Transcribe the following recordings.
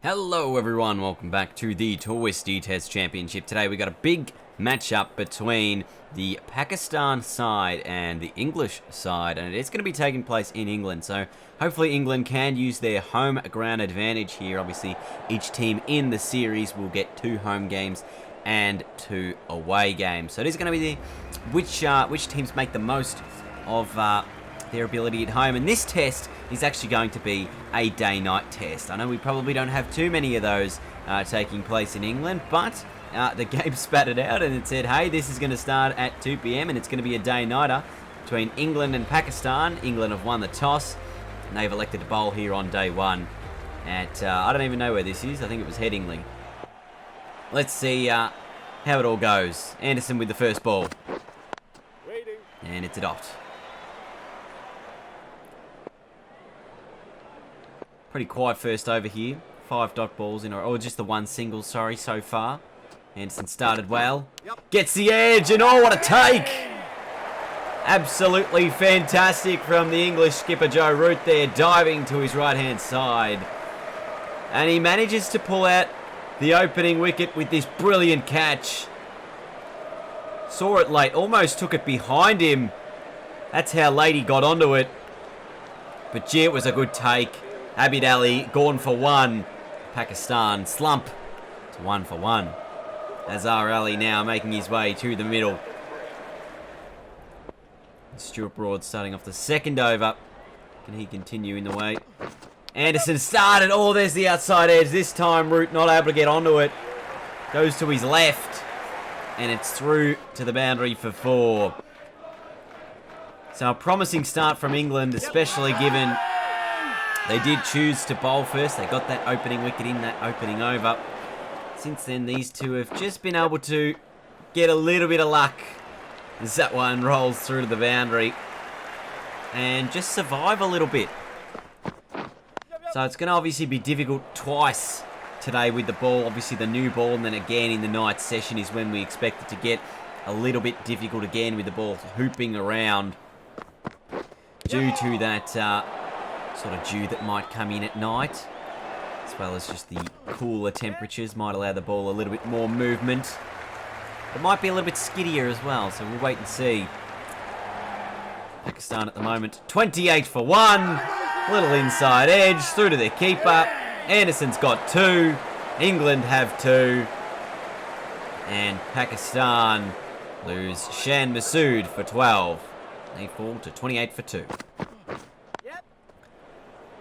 Hello everyone, welcome back to the Twistie Test Championship. Today we got a big matchup between the Pakistan side and the English side, and it's going to be taking place in England. So hopefully England can use their home ground advantage here. Obviously each team in the series will get 2 home games and 2 away games. So it is going to be which teams make the most of their ability at home, and this test is actually going to be a day-night test. I know we probably don't have too many of those taking place in England, but the game spat it out and it said, hey, this is going to start at 2 p.m. and it's going to be a day-nighter between England and Pakistan. England have won the toss and they've elected to bowl here on day 1 at, I don't even know where this is, I think it was Headingley. Let's see how it all goes. Anderson with the first ball. And it's a dot. Pretty quiet first over here. 5 dot balls in, or just the 1 single, sorry, so far. Anderson started well. Gets the edge, and oh, what a take! Absolutely fantastic from the English skipper Joe Root there, diving to his right-hand side. And he manages to pull out the opening wicket with this brilliant catch. Saw it late, almost took it behind him. That's how late he got onto it. But gee, it was a good take. Abid Ali gone for 1. Pakistan slump to 1 for 1. Azhar Ali now making his way to the middle. Stuart Broad starting off the second over. Can he continue in the way? Anderson started. Oh, there's the outside edge. This time Root not able to get onto it. Goes to his left. And it's through to the boundary for 4. So a promising start from England, especially given they did choose to bowl first. They got that opening wicket in that opening over. Since then, these two have just been able to get a little bit of luck as that one rolls through to the boundary and just survive a little bit. So it's going to obviously be difficult twice today with the ball. Obviously the new ball, and then again in the night session is when we expect it to get a little bit difficult again with the ball hooping around due to that sort of dew that might come in at night, as well as just the cooler temperatures might allow the ball a little bit more movement. It might be a little bit skiddier as well, so we'll wait and see. Pakistan at the moment, 28 for 1. Little inside edge, through to their keeper. Anderson's got 2. England have 2. And Pakistan lose Shan Masood for 12. They fall to 28 for 2.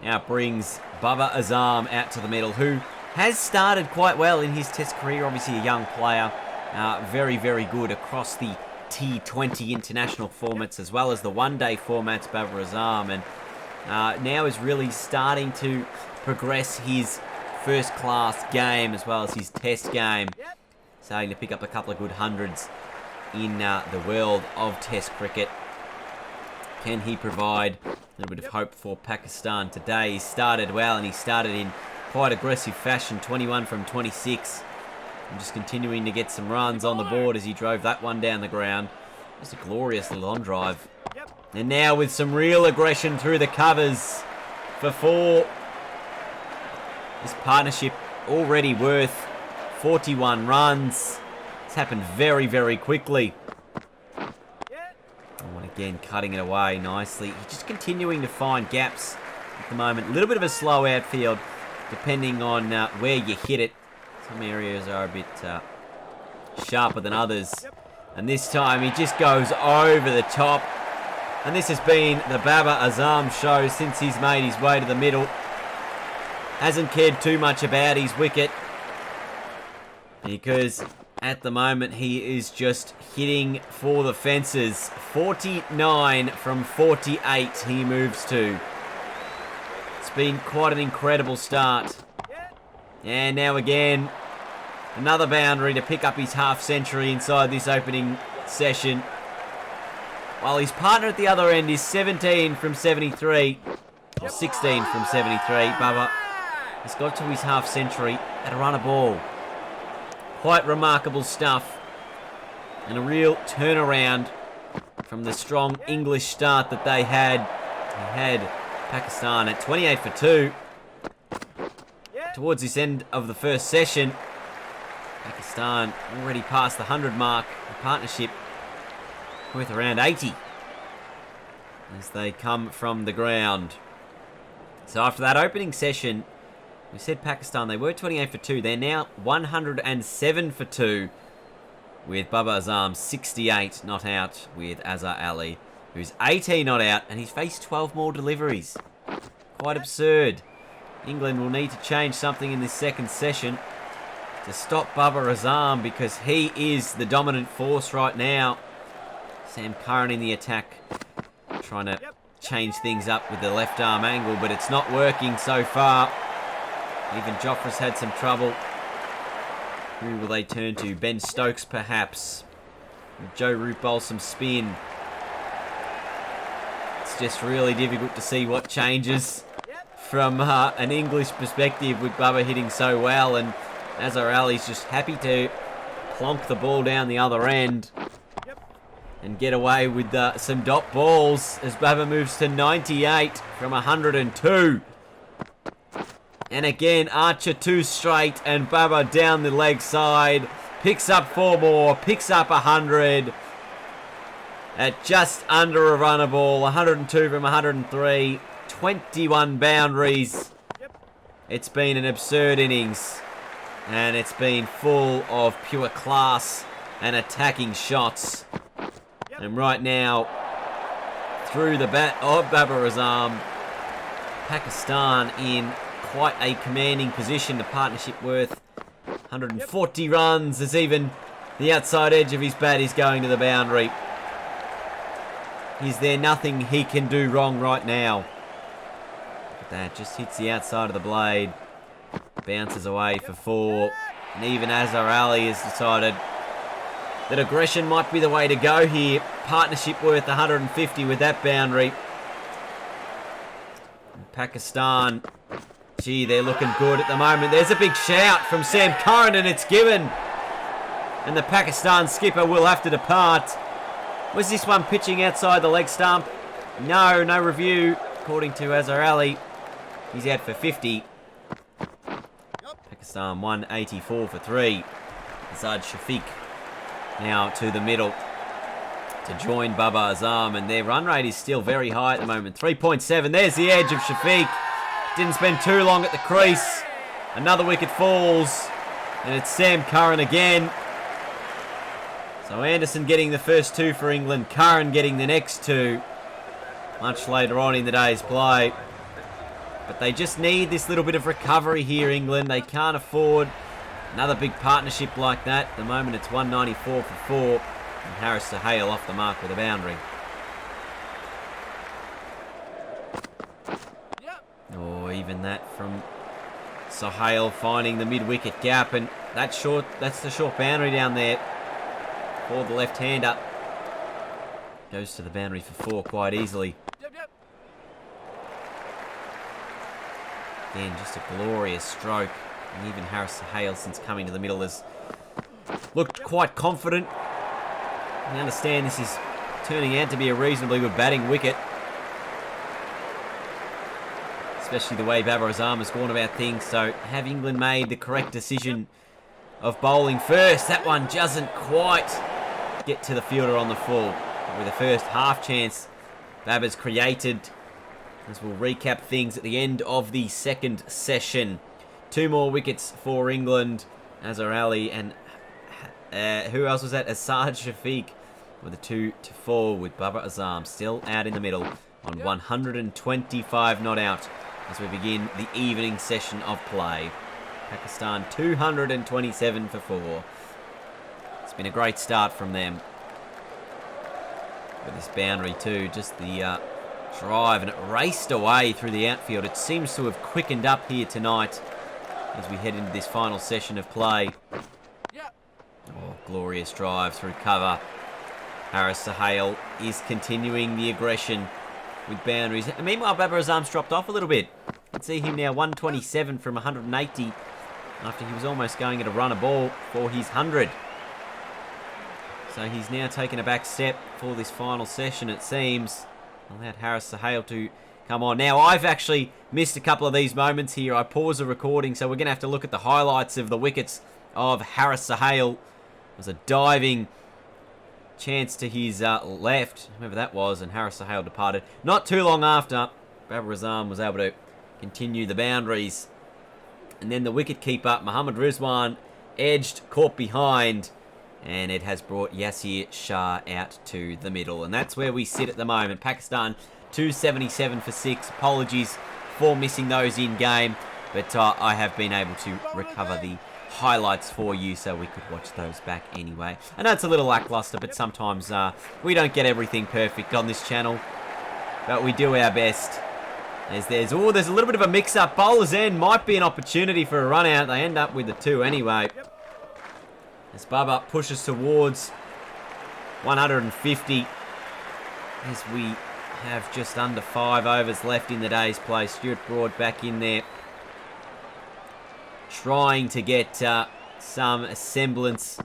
Now it brings Babar Azam out to the middle, who has started quite well in his test career. Obviously a young player. Very, very good across the T20 international formats as well as the one-day formats, Babar Azam. And now is really starting to progress his first-class game as well as his test game. Starting to pick up a couple of good hundreds in the world of test cricket. Can he provide a little bit of hope for Pakistan today? He started well, and he started in quite aggressive fashion, 21 from 26. And just continuing to get some runs on the board as he drove that one down the ground. Just a glorious little on drive. And now with some real aggression through the covers for 4. This partnership already worth 41 runs. It's happened very, very quickly. And again, cutting it away nicely. Just continuing to find gaps at the moment. A little bit of a slow outfield, depending on where you hit it. Some areas are a bit sharper than others. And this time, he just goes over the top. And this has been the Babar Azam show since he's made his way to the middle. Hasn't cared too much about his wicket, because at the moment he is just hitting for the fences. 49 from 48 he moves to. It's been quite an incredible start. And now again, another boundary to pick up his half century inside this opening session. While his partner at the other end is 17 from 73, or 16 from 73, Bubba has got to his half century at a run of ball. Quite remarkable stuff. And a real turnaround from the strong English start that they had. They had Pakistan at 28 for 2. towards this end of the first session. Pakistan already past the 100 mark. The partnership worth around 80 as they come from the ground. So after that opening session, we said Pakistan, they were 28 for 2. They're now 107 for 2 with Babar Azam 68 not out with Azhar Ali, who's 18 not out, and he's faced 12 more deliveries. Quite absurd. England will need to change something in this second session to stop Babar Azam because he is the dominant force right now. Sam Curran in the attack, trying to change things up with the left arm angle, but it's not working so far. Even Joffre's had some trouble. Who will they turn to? Ben Stokes, perhaps. Joe Root bowl some spin. It's just really difficult to see what changes from an English perspective with Bubba hitting so well, and Azhar Ali's just happy to plonk the ball down the other end and get away with some dot balls as Bubba moves to 98 from 102. And again, Archer 2 straight, and Bubba down the leg side. Picks up 4 more, picks up 100. At just under a runner ball, 102 from 103. 21 boundaries. It's been an absurd innings. And it's been full of pure class and attacking shots. And right now, through the bat of Babar Azam, Pakistan in quite a commanding position. The partnership worth 140 runs as even the outside edge of his bat is going to the boundary. Is there nothing he can do wrong right now? Look at that, just hits the outside of the blade. Bounces away for 4. And even Azhar Ali has decided that aggression might be the way to go here. Partnership worth 150 with that boundary. And Pakistan, gee, they're looking good at the moment. There's a big shout from Sam Curran, and it's given. And the Pakistan skipper will have to depart. Was this one pitching outside the leg stump? No review. According to Azhar Ali, he's out for 50. Pakistan 184 for 3. Azad Shafiq now to the middle to join Babar Azam, and their run rate is still very high at the moment. 3.7. There's the edge of Shafiq. Didn't spend too long at the crease. Another wicket falls, and it's Sam Curran again. So Anderson getting the first 2 for England, Curran getting the next 2 much later on in the day's play. But they just need this little bit of recovery here, England. They can't afford another big partnership like that. At the moment it's 194 for 4, and Harris Sahale off the mark with a boundary. Or even that from Sahale finding the mid-wicket gap, and that's the short boundary down there for the left-hander. Goes to the boundary for 4 quite easily. Again, just a glorious stroke. And even Harris Sahale, since coming to the middle, has looked quite confident. I understand this is turning out to be a reasonably good batting wicket, especially the way Babar Azam has gone about things. So have England made the correct decision of bowling first? That one doesn't quite get to the fielder on the full. With the first half chance Babar's created, as we'll recap things at the end of the second session. 2 more wickets for England. Azhar Ali and who else was that? Asad Shafiq with a 2 to 4 with Babar Azam still out in the middle on 125 not out as we begin the evening session of play. Pakistan 227 for 4. It's been a great start from them. With this boundary too, just the drive, and it raced away through the outfield. It seems to have quickened up here tonight as we head into this final session of play. Oh, glorious drive through cover. Harris Sahale is continuing the aggression with boundaries. And meanwhile, Babar Azam's dropped off a little bit. You can see him now 127 from 180 after he was almost going at a runner ball for his 100. So he's now taken a back step for this final session, it seems. Allowed Harris Sahale to Come on. Now, I've actually missed a couple of these moments here. I paused the recording, so we're going to have to look at the highlights of the wickets of Haris Sohail. It was a diving chance to his left, whoever that was, and Haris Sohail departed. Not too long after, Babar Azam was able to continue the boundaries. And then the wicket-keeper, Mohammad Rizwan, edged, caught behind, and it has brought Yasir Shah out to the middle. And that's where we sit at the moment. Pakistan 277 for 6. Apologies for missing those in-game, but I have been able to recover the highlights for you so we could watch those back anyway. I know it's a little lackluster, but sometimes we don't get everything perfect on this channel, but we do our best. There's a little bit of a mix-up. Bowler's end might be an opportunity for a run-out. They end up with the 2 anyway. As Babar pushes towards 150. As we have just under 5 overs left in the day's play. Stuart Broad back in there, trying to get some semblance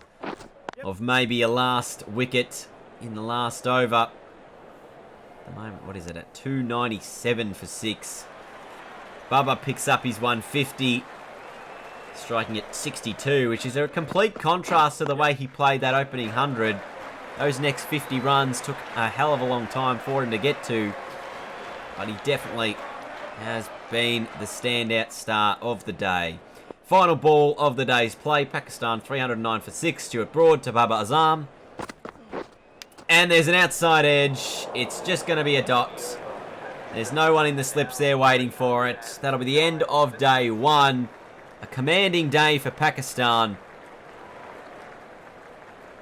of maybe a last wicket in the last over. At the moment, what is it, at 297 for 6. Babar picks up his 150, striking at 62, which is a complete contrast to the way he played that opening 100. Those next 50 runs took a hell of a long time for him to get to, but he definitely has been the standout star of the day. Final ball of the day's play, Pakistan 309 for 6, Stuart Broad to Babar Azam. And there's an outside edge. It's just going to be a dot. There's no one in the slips there waiting for it. That'll be the end of day 1. A commanding day for Pakistan.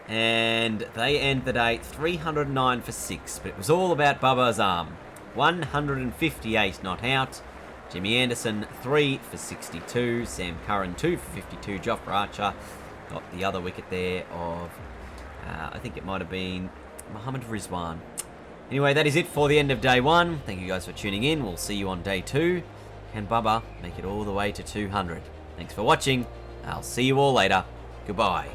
And they end the day 309 for 6. But it was all about Babar Azam. 158 not out. Jimmy Anderson 3 for 62. Sam Curran 2 for 52. Jofra Archer got the other wicket there of, I think it might have been Mohammad Rizwan. Anyway, that is it for the end of day 1. Thank you guys for tuning in. We'll see you on day 2. Can Babar make it all the way to 200? Thanks for watching. I'll see you all later. Goodbye.